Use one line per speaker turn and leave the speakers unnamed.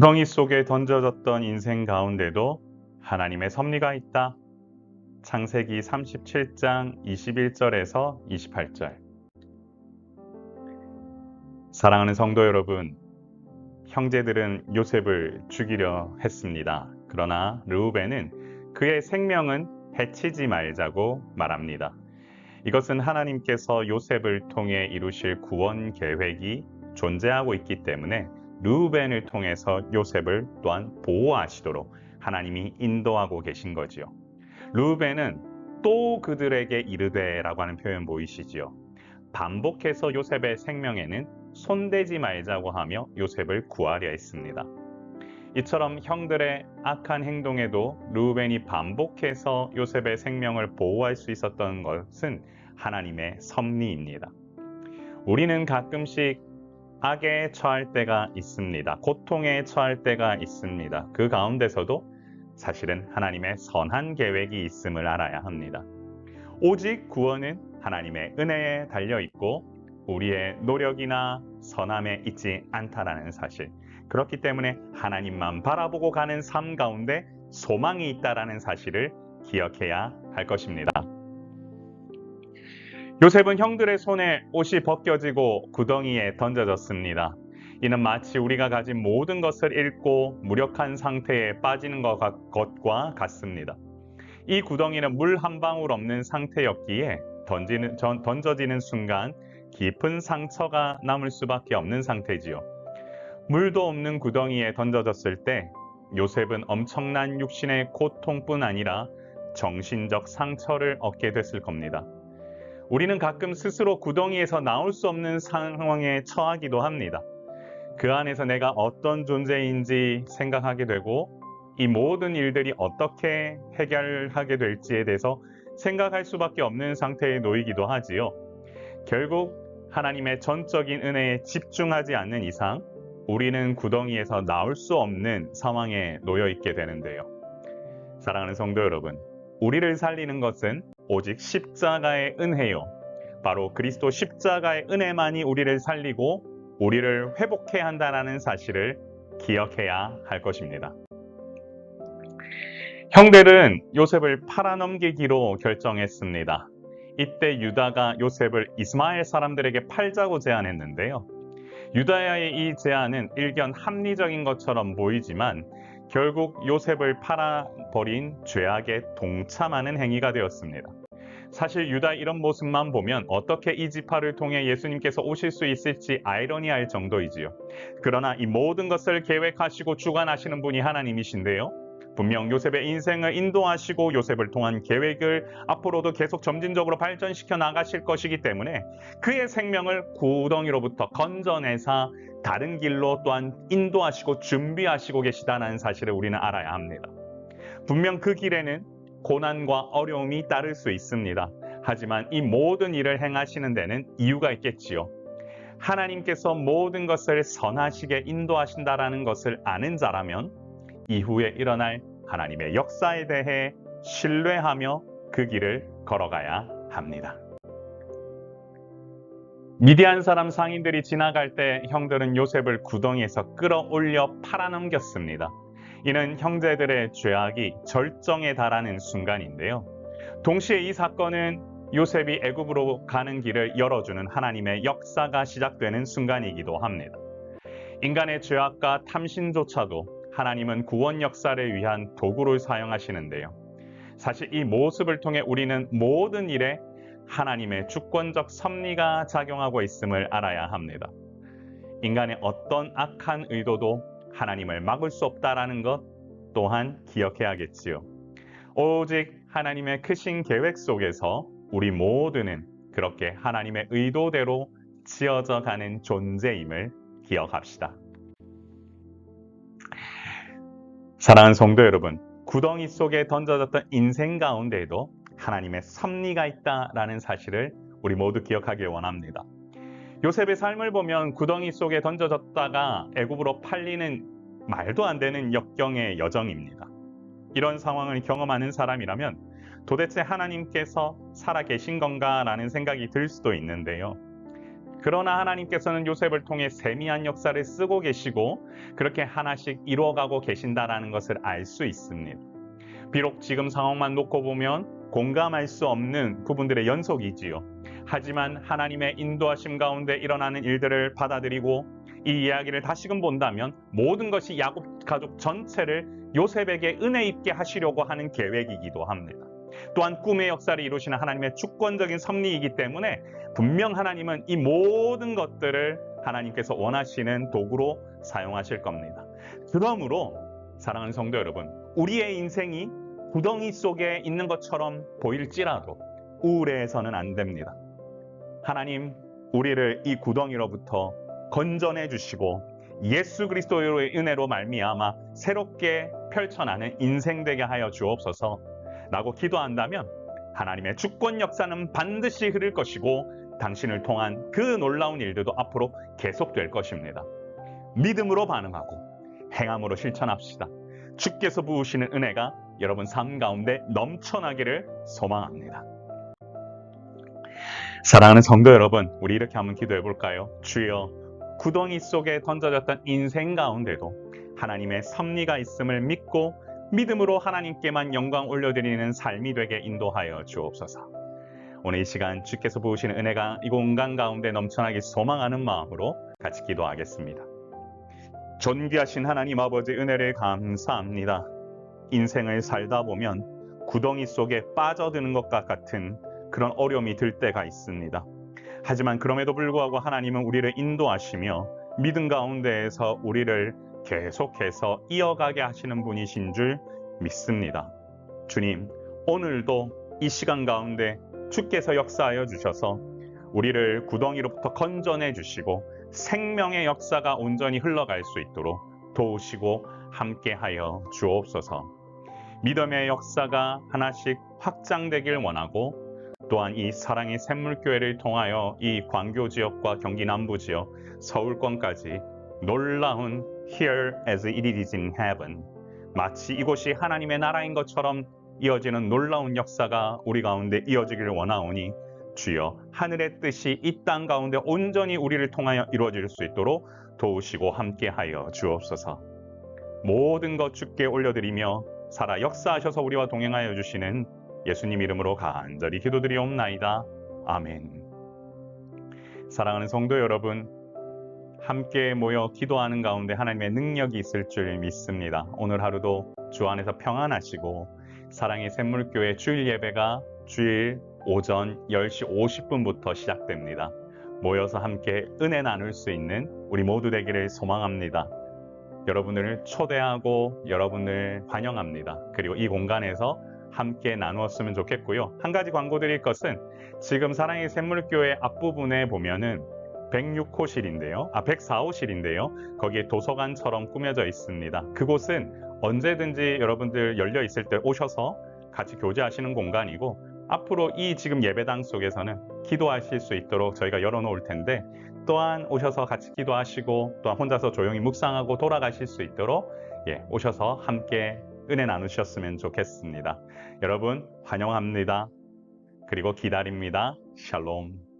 구덩이 속에 던져졌던 인생 가운데도 하나님의 섭리가 있다. 창세기 37장 21절에서 28절. 사랑하는 성도 여러분, 형제들은 요셉을 죽이려 했습니다. 그러나 르우벤은 그의 생명은 해치지 말자고 말합니다. 이것은 하나님께서 요셉을 통해 이루실 구원 계획이 존재하고 있기 때문에 르우벤을 통해서 요셉을 또한 보호하시도록 하나님이 인도하고 계신 거지요. 르우벤은 또 그들에게 이르되라고 하는 표현 보이시지요. 반복해서 요셉의 생명에는 손대지 말자고 하며 요셉을 구하려 했습니다. 이처럼 형들의 악한 행동에도 르우벤이 반복해서 요셉의 생명을 보호할 수 있었던 것은 하나님의 섭리입니다. 우리는 가끔씩 악에 처할 때가 있습니다. 고통에 처할 때가 있습니다. 그 가운데서도 사실은 하나님의 선한 계획이 있음을 알아야 합니다. 오직 구원은 하나님의 은혜에 달려있고 우리의 노력이나 선함에 있지 않다라는 사실. 그렇기 때문에 하나님만 바라보고 가는 삶 가운데 소망이 있다라는 사실을 기억해야 할 것입니다. 요셉은 형들의 손에 옷이 벗겨지고 구덩이에 던져졌습니다. 이는 마치 우리가 가진 모든 것을 잃고 무력한 상태에 빠지는 것과 같습니다. 이 구덩이는 물 한 방울 없는 상태였기에 던져지는 순간 깊은 상처가 남을 수밖에 없는 상태지요. 물도 없는 구덩이에 던져졌을 때 요셉은 엄청난 육신의 고통뿐 아니라 정신적 상처를 얻게 됐을 겁니다. 우리는 가끔 스스로 구덩이에서 나올 수 없는 상황에 처하기도 합니다. 그 안에서 내가 어떤 존재인지 생각하게 되고 이 모든 일들이 어떻게 해결하게 될지에 대해서 생각할 수밖에 없는 상태에 놓이기도 하지요. 결국 하나님의 전적인 은혜에 집중하지 않는 이상 우리는 구덩이에서 나올 수 없는 상황에 놓여 있게 되는데요. 사랑하는 성도 여러분, 우리를 살리는 것은 오직 십자가의 은혜요. 바로 그리스도 십자가의 은혜만이 우리를 살리고 우리를 회복해야 한다는 사실을 기억해야 할 것입니다. 형들은 요셉을 팔아넘기기로 결정했습니다. 이때 유다가 요셉을 이스마엘 사람들에게 팔자고 제안했는데요. 유다의 이 제안은 일견 합리적인 것처럼 보이지만 결국 요셉을 팔아버린 죄악에 동참하는 행위가 되었습니다. 사실 유다의 이런 모습만 보면 어떻게 이 지파를 통해 예수님께서 오실 수 있을지 아이러니할 정도이지요. 그러나 이 모든 것을 계획하시고 주관하시는 분이 하나님이신데요. 분명 요셉의 인생을 인도하시고 요셉을 통한 계획을 앞으로도 계속 점진적으로 발전시켜 나가실 것이기 때문에 그의 생명을 구덩이로부터 건져내사 다른 길로 또한 인도하시고 준비하시고 계시다는 사실을 우리는 알아야 합니다. 분명 그 길에는 고난과 어려움이 따를 수 있습니다. 하지만 이 모든 일을 행하시는 데는 이유가 있겠지요. 하나님께서 모든 것을 선하시게 인도하신다라는 것을 아는 자라면 이후에 일어날 하나님의 역사에 대해 신뢰하며 그 길을 걸어가야 합니다. 미디안 사람 상인들이 지나갈 때 형들은 요셉을 구덩이에서 끌어올려 팔아넘겼습니다. 이는 형제들의 죄악이 절정에 달하는 순간인데요. 동시에 이 사건은 요셉이 애굽으로 가는 길을 열어주는 하나님의 역사가 시작되는 순간이기도 합니다. 인간의 죄악과 탐심조차도 하나님은 구원 역사를 위한 도구를 사용하시는데요. 사실 이 모습을 통해 우리는 모든 일에 하나님의 주권적 섭리가 작용하고 있음을 알아야 합니다. 인간의 어떤 악한 의도도 하나님을 막을 수 없다라는 것 또한 기억해야겠지요. 오직 하나님의 크신 계획 속에서 우리 모두는 그렇게 하나님의 의도대로 지어져 가는 존재임을 기억합시다. 사랑하는 성도 여러분, 구덩이 속에 던져졌던 인생 가운데에도 하나님의 섭리가 있다라는 사실을 우리 모두 기억하길 원합니다. 요셉의 삶을 보면 구덩이 속에 던져졌다가 애굽으로 팔리는 말도 안 되는 역경의 여정입니다. 이런 상황을 경험하는 사람이라면 도대체 하나님께서 살아계신 건가라는 생각이 들 수도 있는데요. 그러나 하나님께서는 요셉을 통해 세미한 역사를 쓰고 계시고 그렇게 하나씩 이루어가고 계신다라는 것을 알 수 있습니다. 비록 지금 상황만 놓고 보면 공감할 수 없는 부분들의 연속이지요. 하지만 하나님의 인도하심 가운데 일어나는 일들을 받아들이고 이 이야기를 다시금 본다면 모든 것이 야곱 가족 전체를 요셉에게 은혜 있게 하시려고 하는 계획이기도 합니다. 또한 꿈의 역사를 이루시는 하나님의 주권적인 섭리이기 때문에 분명 하나님은 이 모든 것들을 하나님께서 원하시는 도구로 사용하실 겁니다. 그러므로 사랑하는 성도 여러분, 우리의 인생이 구덩이 속에 있는 것처럼 보일지라도 우울해서는 안 됩니다. 하나님, 우리를 이 구덩이로부터 건져내 주시고 예수 그리스도의 은혜로 말미암아 새롭게 펼쳐나는 인생 되게 하여 주옵소서 라고 기도한다면 하나님의 주권 역사는 반드시 흐를 것이고 당신을 통한 그 놀라운 일들도 앞으로 계속될 것입니다. 믿음으로 반응하고 행함으로 실천합시다. 주께서 부으시는 은혜가 여러분 삶 가운데 넘쳐나기를 소망합니다. 사랑하는 성도 여러분, 우리 이렇게 한번 기도해 볼까요? 주여, 구덩이 속에 던져졌던 인생 가운데도 하나님의 섭리가 있음을 믿고 믿음으로 하나님께만 영광 올려드리는 삶이 되게 인도하여 주옵소서. 오늘 이 시간 주께서 부으시는 은혜가 이 공간 가운데 넘쳐나기 소망하는 마음으로 같이 기도하겠습니다. 존귀하신 하나님 아버지, 은혜를 감사합니다. 인생을 살다 보면 구덩이 속에 빠져드는 것과 같은 그런 어려움이 들 때가 있습니다. 하지만 그럼에도 불구하고 하나님은 우리를 인도하시며 믿음 가운데에서 우리를 계속해서 이어가게 하시는 분이신 줄 믿습니다. 주님, 오늘도 이 시간 가운데 주께서 역사하여 주셔서 우리를 구덩이로부터 건져내 주시고 생명의 역사가 온전히 흘러갈 수 있도록 도우시고 함께하여 주옵소서. 믿음의 역사가 하나씩 확장되길 원하고 또한 이 사랑의 샘물교회를 통하여 이 광교 지역과 경기 남부 지역, 서울권까지 놀라운 Here as it is in heaven, 마치 이곳이 하나님의 나라인 것처럼 이어지는 놀라운 역사가 우리 가운데 이어지기를 원하오니 주여, 하늘의 뜻이 이 땅 가운데 온전히 우리를 통하여 이루어질 수 있도록 도우시고 함께하여 주옵소서. 모든 것 주께 올려드리며 살아 역사하셔서 우리와 동행하여 주시는 예수님 이름으로 간절히 기도드리옵나이다. 아멘. 사랑하는 성도 여러분, 함께 모여 기도하는 가운데 하나님의 능력이 있을 줄 믿습니다. 오늘 하루도 주 안에서 평안하시고 사랑의 샘물교회 주일 예배가 주일 오전 10시 50분부터 시작됩니다. 모여서 함께 은혜 나눌 수 있는 우리 모두 되기를 소망합니다. 여러분을 초대하고 여러분을 환영합니다. 그리고 이 공간에서 함께 나누었으면 좋겠고요. 한 가지 광고 드릴 것은 지금 사랑의 샘물교회 앞부분에 보면은 106호실인데요. 104호실인데요. 거기에 도서관처럼 꾸며져 있습니다. 그곳은 언제든지 여러분들 열려 있을 때 오셔서 같이 교제하시는 공간이고 앞으로 이 지금 예배당 속에서는 기도하실 수 있도록 저희가 열어놓을 텐데 또한 오셔서 같이 기도하시고 또한 혼자서 조용히 묵상하고 돌아가실 수 있도록 오셔서 함께 은혜 나누셨으면 좋겠습니다. 여러분 환영합니다. 그리고 기다립니다. 샬롬.